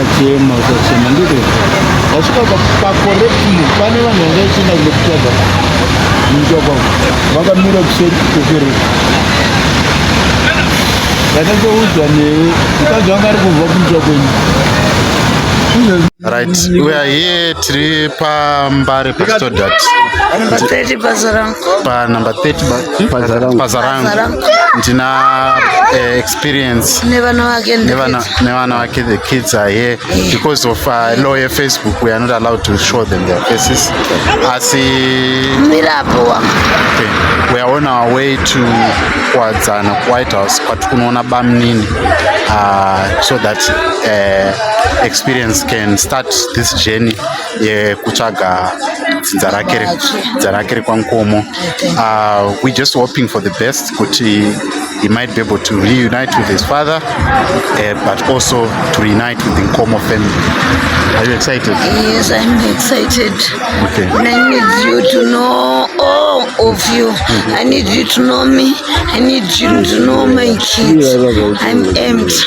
ngachema ukachema ndito wasvika pakorektimu pane vanhu vanga ichienda kunokutsvaga muchokwa vakamira kuseri kwekereke ndakatoudzwa newe mukadzi wanga ari kubva kumusha kwenyu. Right, we are here tiri pambare pastodat pa number 30 pazarangu ndina experience nevana vake. The kids are here because of law ya Facebook. We are not allowed to show them their faces. Asi we are on our way to Kwadzana White House kwatikunoona bamnini so that experience can start this journey yekutsvaga dzinza rake rekwankomo. We're just hoping for the best kuti he might be able to reunite with his father, but also to reunite with the Nkomo family. Are you excited? Yes, I'm excited. Okay. And I need you to know all of you. I need you to know me. I need you to know my kids. I'm empty.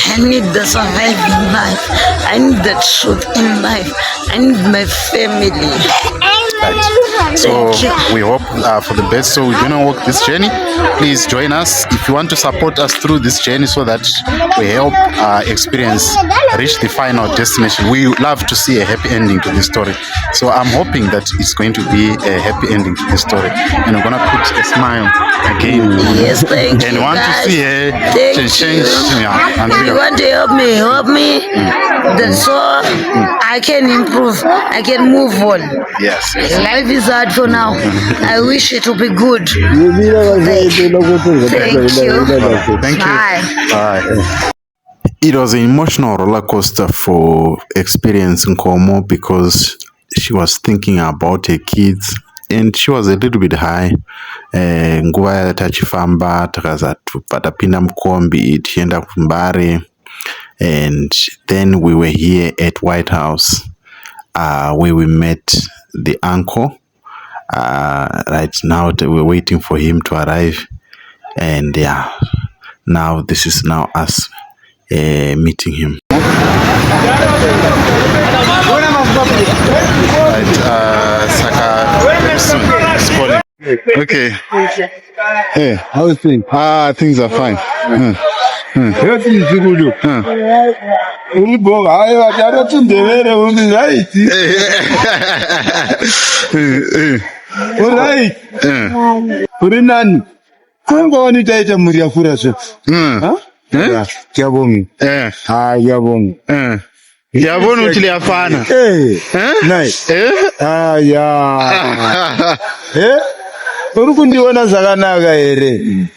I need the surviving life. I need the truth in life. I need my family. Right. So we hope for the best. So we're gonna walk this journey. Please join us if you want to support us through this journey, so that we help experience reach the final destination. We love to see a happy ending to this story. So I'm hoping that it's going to be a happy ending to this story, and we're gonna put a smile again. Yes, thank and you. Want guys. to see her change. Yeah, if you want to help me. That's all. I can improve. I can move on. Yes. Life is hard for now. I wish it will be good. Thank you. Bye. Bye. It was an emotional roller coaster for Experience Nkomo because she was thinking about her kids and she was a little bit high. Nguva tachifamba takaza patapinda mukombi tienda kumbare, and then we were here at White House where we met the uncle. Right now we're waiting for him to arrive, and yeah, now this is now us meeting him. Right, Saka is calling. Okay. Hey, how is things? Things are fine. Everything is good. Alright. Urinani. Kungoni taita muriafura so. Kyabongi. Yabongi. Yabona uthi liyafana. Nice. Urukundiona zakanaka here.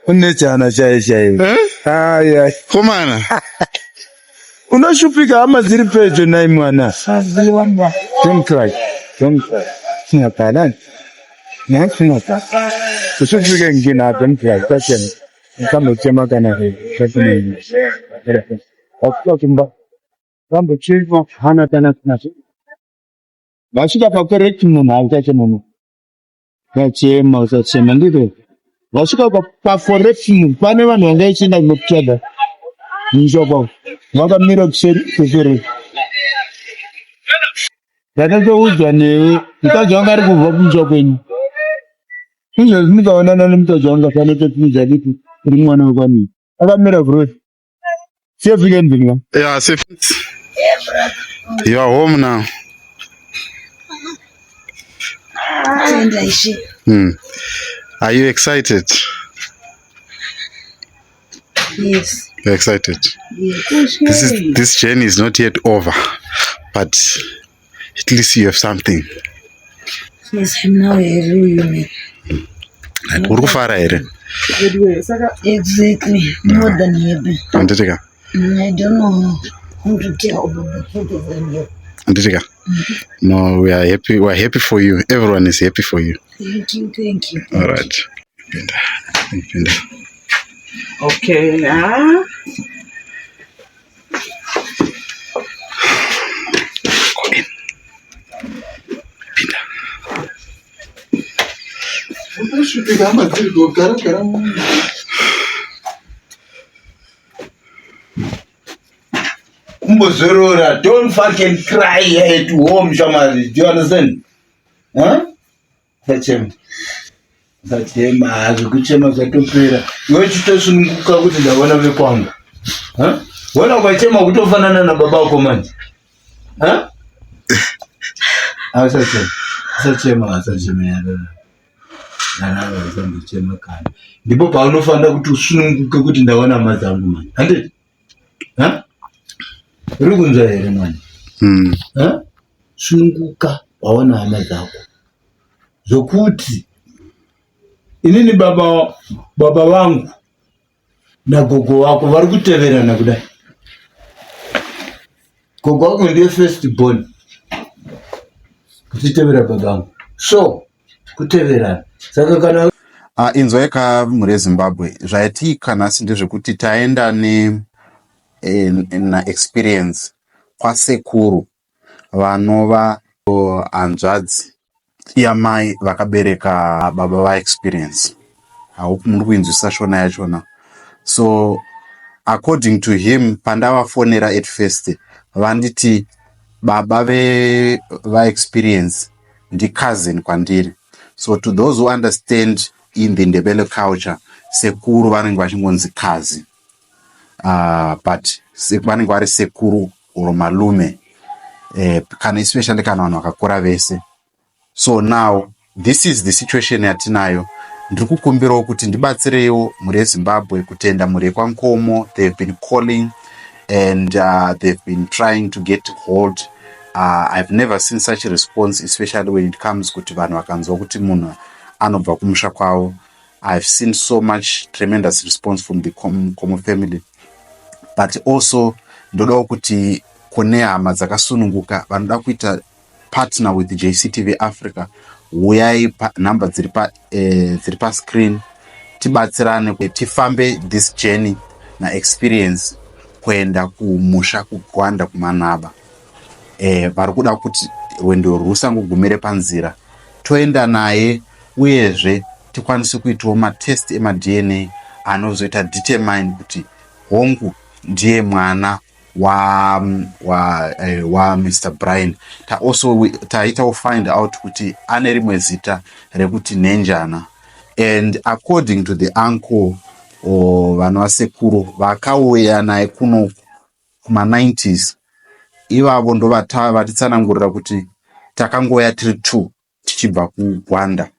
Unechana shaye. Komana. Unashupika ama ziri pedyo nayi mwana. Don't cry. Singakalani. Singakalani. Usufike ngina don't cry. Kacheni. Kama uchema kana he. Kacheni. Okimba. Kamba chilwa hana tana nasi. Bashika pakorect mama alitache mama. Kachema usachema ndito. Bashika pakorect mama. Pane vanhu vanga ichienda kunokutsvaga muchokwa vakamira kuseri kwekereke. Ndakatoudzwa newe mukadzi wanga ari kubva kumusha kwenyu. Izvozvi ndikaonana nemukadzi wanga fanototidza diki uri mwana wekwanini. Akamira kuroti. Safe again, Binga. Yeah, safe. You are home now. Are you excited? Yes. You're excited? Yes. This journey is not yet over, but at least you have something. Yes, now I really Urufara ere. exactly more than happy. Anditika. I don't know how to tell about the photos and you. Anditika. No, we are happy. We are happy for you. Everyone is happy for you. Thank you. All right. Okay, now. Go in. kumbozorora. Don't fucking cry here at home, Shamari. Do you understand? Huh? Zachema zvekuchema zvatopera. Iwe chitosununguka kuti ndaona vekwangu. Huh? Wona ukachema kutofanana nababa wako manje. Huh? Asachema yadana. Nana zandichema kana. Ndipo paunofanira kuti usununguke kuti ndaona mazangu manje. Handiti? Huh? Uri kunzwa here mwana? Huh? Sununguka waona hama dzako. Zokuti inini baba vangu na gogo wako vari kuteverana kudai. Gogo wako ndiye first born kuchitevera baba vangu, so kuteverana. Saka kana inzwa yeka muri Zimbabwe zvaitika nhasi ndezvekuti taenda na experience kwasekuru vanova hanzvadzi yamai vakabereka baba va experience. Haupo muri kuinzwisisa shona yachona. So according to him, pandavafonera at first vanditi baba va experience ndi cousin kwandiri. So to those who understand in the Ndebele culture, sekuru vanenge vachingonzi kazi, but vanenge vari sekuru or malume, kana especially kana vanhu vakakura vese. So now this is the situation yatinayo. Ndiri kukumbirawo kuti ndibatsirewo muri Zimbabwe kutenda muri kwaNkomo. They've been calling and they've been trying to get hold. I've never seen such a response, especially when it comes kuti vanhu vakanzwa kuti munhu anobva kumusha kwavo. I've seen so much tremendous response from the Komo family. But also ndodawo kuti kune hama dzakasununguka vanoda kuita partner with JCTV Africa. Uyai number dziri pa screen, tibatsirane tifambe this journey na experience kuenda kumusha kuGwanda kuManaba. Vari kuda kuti rwendo rusangogumire panzira, toenda naye uyezve tikwanise kuitawo matest ema-DNA anozoita determine kuti hongu ndiye mwana wa Mr. Brian. Also taitawo find out kuti ane rimwe zita rekuti Nenjana. And according to the uncle vanhu vasekuru vakauya naye kuno kuma-90s, ivavo ndo vatitsanangurira kuti takangoya tiri 2 tichibva kuGwanda.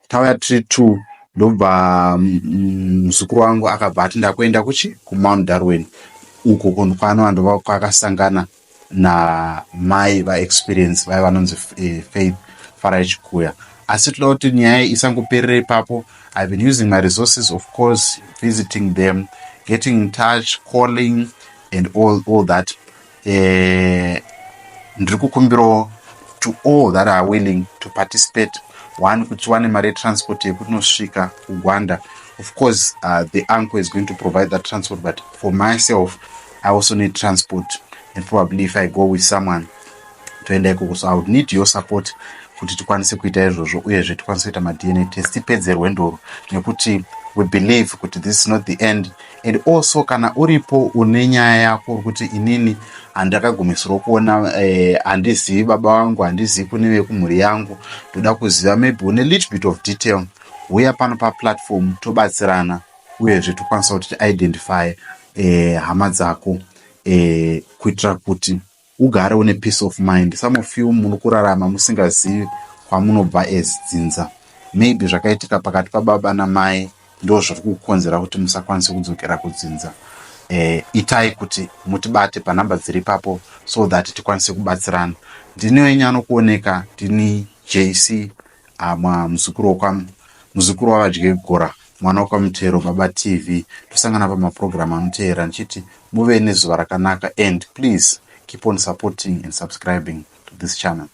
Tauya tiri 2 ndobva muzukuru wangu akabva ati ndakuenda kuMount Darwin, uko kwaanova kwakasangana na mai va-experience vai vanonzi Faith Farai Chikuya. Asi toda kuti nyaya isangoperera ipapo. I've been using my resources, of course, visiting them, getting in touch, calling and all that. Ndiri kukumbirawo to all that are willing to participate. One, kuti wane mari transport yekunosvika kuGwanda. Of course, the uncle is going to provide that transport, but for myself, I also need transport. And probably if I go with someone to enda ikoko, so I would need your support kuti tikwanise kuita izvozvo uyezve tikwanise kuita ma-DNA test tipedze rwendo nekuti we believe kuti this is not the end. And also kana uripo une nyaya yako kuti inini handakagumisirwa kuona, handizivi baba vangu, handizivi kune vekumhuri yangu, ndoda kuziva maybe une little bit of detail, uya pano paplatform tobatsirana uyezve tokwanisa kuti identify hama dzako, kuitira kuti ugare une peace of mind. Some of you muri kurarama musingazivi kwamunobva as dzinza. Maybe zvakaitika pakati pababa namai ndo zviri kukonzera kuti musakwanise kudzokera kudzinza. Itai kuti mutibate panhamba dziri papo so that tikwanise kubatsirana. Ndini wenyano kuoneka, ndini JC, muzukuru wavadye gora, mwana wakaMutero, Baba TV. Tosangana pamaprogram anoteera nchiti muve nezuva rakanaka, and please keep on supporting and subscribing to this channel.